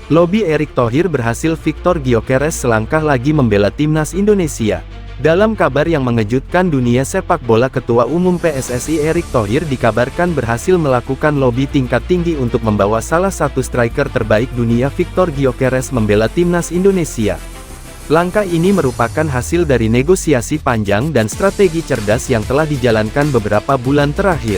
Lobby Erick Thohir berhasil Victor Gyökeres selangkah lagi membela timnas Indonesia. Dalam kabar yang mengejutkan dunia sepak bola, Ketua Umum PSSI Erick Thohir dikabarkan berhasil melakukan lobby tingkat tinggi untuk membawa salah satu striker terbaik dunia Victor Gyökeres membela timnas Indonesia. Langkah ini merupakan hasil dari negosiasi panjang dan strategi cerdas yang telah dijalankan beberapa bulan terakhir.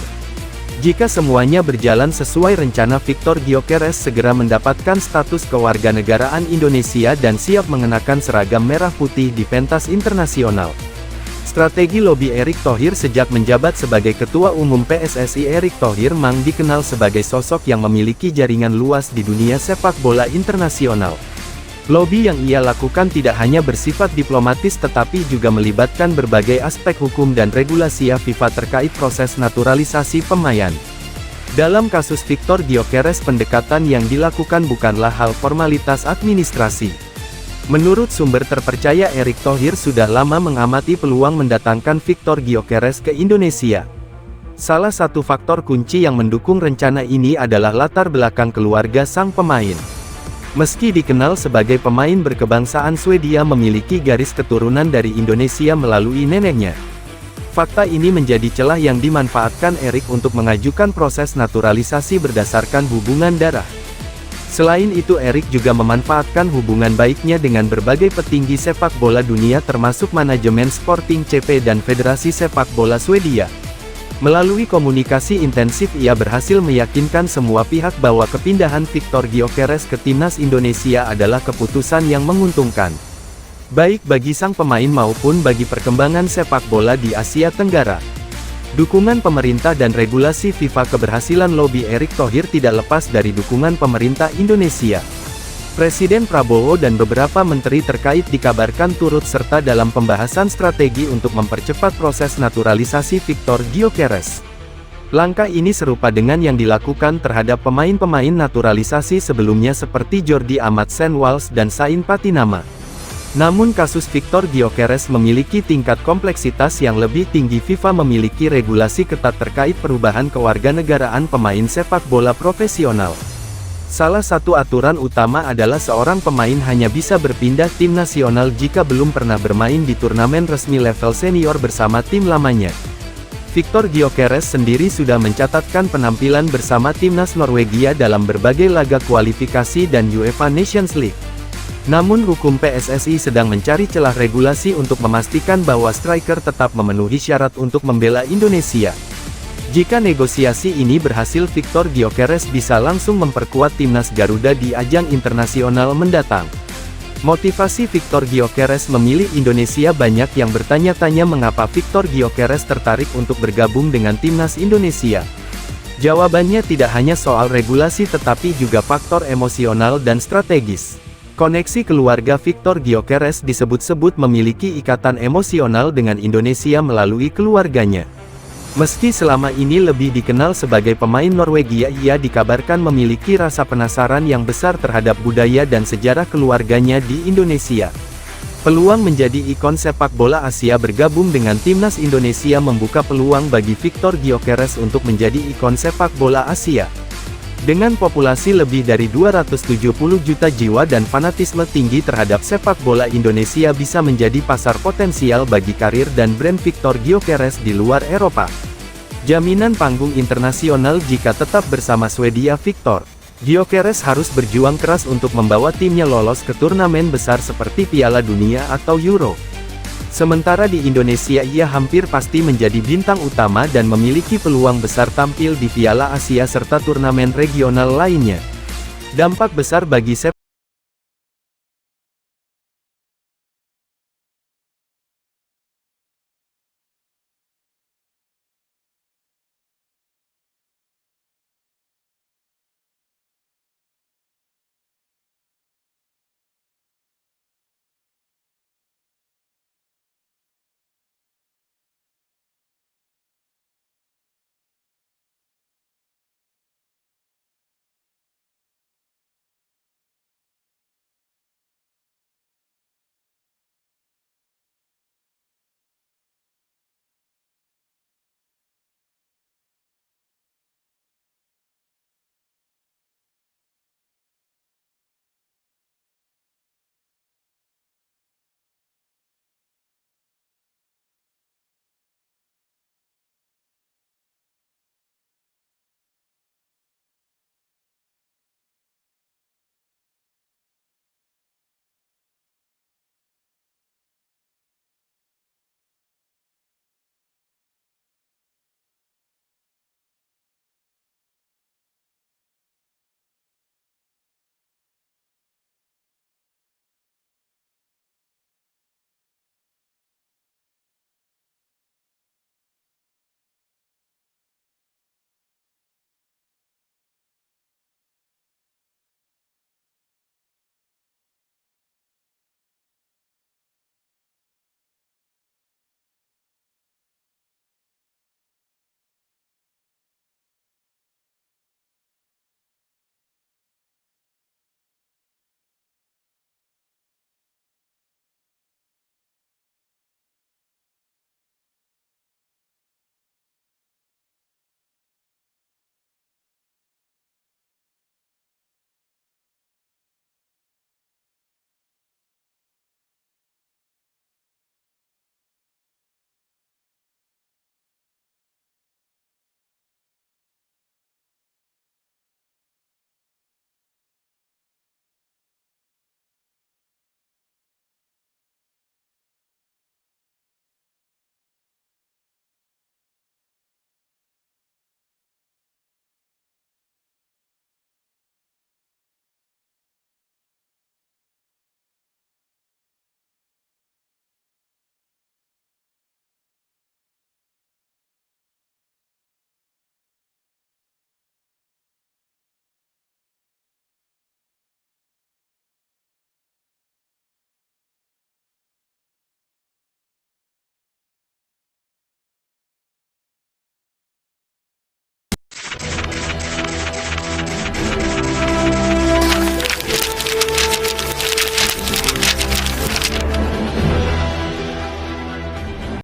Jika semuanya berjalan sesuai rencana, Victor Gyökeres segera mendapatkan status kewarganegaraan Indonesia dan siap mengenakan seragam merah putih di pentas internasional. Strategi lobby Erick Thohir sejak menjabat sebagai Ketua Umum PSSI. Erick Thohir memang dikenal sebagai sosok yang memiliki jaringan luas di dunia sepak bola internasional. Lobby yang ia lakukan tidak hanya bersifat diplomatis tetapi juga melibatkan berbagai aspek hukum dan regulasi FIFA terkait proses naturalisasi pemain. Dalam kasus Victor Gyökeres, pendekatan yang dilakukan bukanlah hal formalitas administrasi. Menurut sumber terpercaya, Erick Thohir sudah lama mengamati peluang mendatangkan Victor Gyökeres ke Indonesia. Salah satu faktor kunci yang mendukung rencana ini adalah latar belakang keluarga sang pemain. Meski dikenal sebagai pemain berkebangsaan Swedia, memiliki garis keturunan dari Indonesia melalui neneknya. Fakta ini menjadi celah yang dimanfaatkan Erick untuk mengajukan proses naturalisasi berdasarkan hubungan darah. Selain itu, Erick juga memanfaatkan hubungan baiknya dengan berbagai petinggi sepak bola dunia termasuk manajemen Sporting CP dan Federasi Sepak Bola Swedia. Melalui komunikasi intensif, ia berhasil meyakinkan semua pihak bahwa kepindahan Victor Gyökeres ke timnas Indonesia adalah keputusan yang menguntungkan, baik bagi sang pemain maupun bagi perkembangan sepak bola di Asia Tenggara. Dukungan pemerintah dan regulasi FIFA. Keberhasilan lobby Erick Thohir tidak lepas dari dukungan pemerintah Indonesia. Presiden Prabowo dan beberapa menteri terkait dikabarkan turut serta dalam pembahasan strategi untuk mempercepat proses naturalisasi Victor Gyökeres. Langkah ini serupa dengan yang dilakukan terhadap pemain-pemain naturalisasi sebelumnya seperti Jordi Amat Senwals dan Sain Patinama. Namun kasus Victor Gyökeres memiliki tingkat kompleksitas yang lebih tinggi. FIFA memiliki regulasi ketat terkait perubahan kewarganegaraan pemain sepak bola profesional. Salah satu aturan utama adalah seorang pemain hanya bisa berpindah tim nasional jika belum pernah bermain di turnamen resmi level senior bersama tim lamanya. Victor Gyökeres sendiri sudah mencatatkan penampilan bersama timnas Norwegia dalam berbagai laga kualifikasi dan UEFA Nations League. Namun hukum PSSI sedang mencari celah regulasi untuk memastikan bahwa striker tetap memenuhi syarat untuk membela Indonesia. Jika negosiasi ini berhasil, Victor Gyökeres bisa langsung memperkuat timnas Garuda di ajang internasional mendatang. Motivasi Victor Gyökeres memilih Indonesia. Banyak yang bertanya-tanya mengapa Victor Gyökeres tertarik untuk bergabung dengan timnas Indonesia. Jawabannya tidak hanya soal regulasi tetapi juga faktor emosional dan strategis. Koneksi keluarga Victor Gyökeres disebut-sebut memiliki ikatan emosional dengan Indonesia melalui keluarganya. Meski selama ini lebih dikenal sebagai pemain Norwegia, ia dikabarkan memiliki rasa penasaran yang besar terhadap budaya dan sejarah keluarganya di Indonesia. Peluang menjadi ikon sepak bola Asia bergabung dengan timnas Indonesia membuka peluang bagi Victor Gyökeres untuk menjadi ikon sepak bola Asia. Dengan populasi lebih dari 270 juta jiwa dan fanatisme tinggi terhadap sepak bola, Indonesia bisa menjadi pasar potensial bagi karir dan brand Victor Gyökeres di luar Eropa. Jaminan panggung internasional jika tetap bersama Swedia. Victor Gyökeres harus berjuang keras untuk membawa timnya lolos ke turnamen besar seperti Piala Dunia atau Euro. Sementara di Indonesia, ia hampir pasti menjadi bintang utama dan memiliki peluang besar tampil di Piala Asia serta turnamen regional lainnya. Dampak besar bagi sepak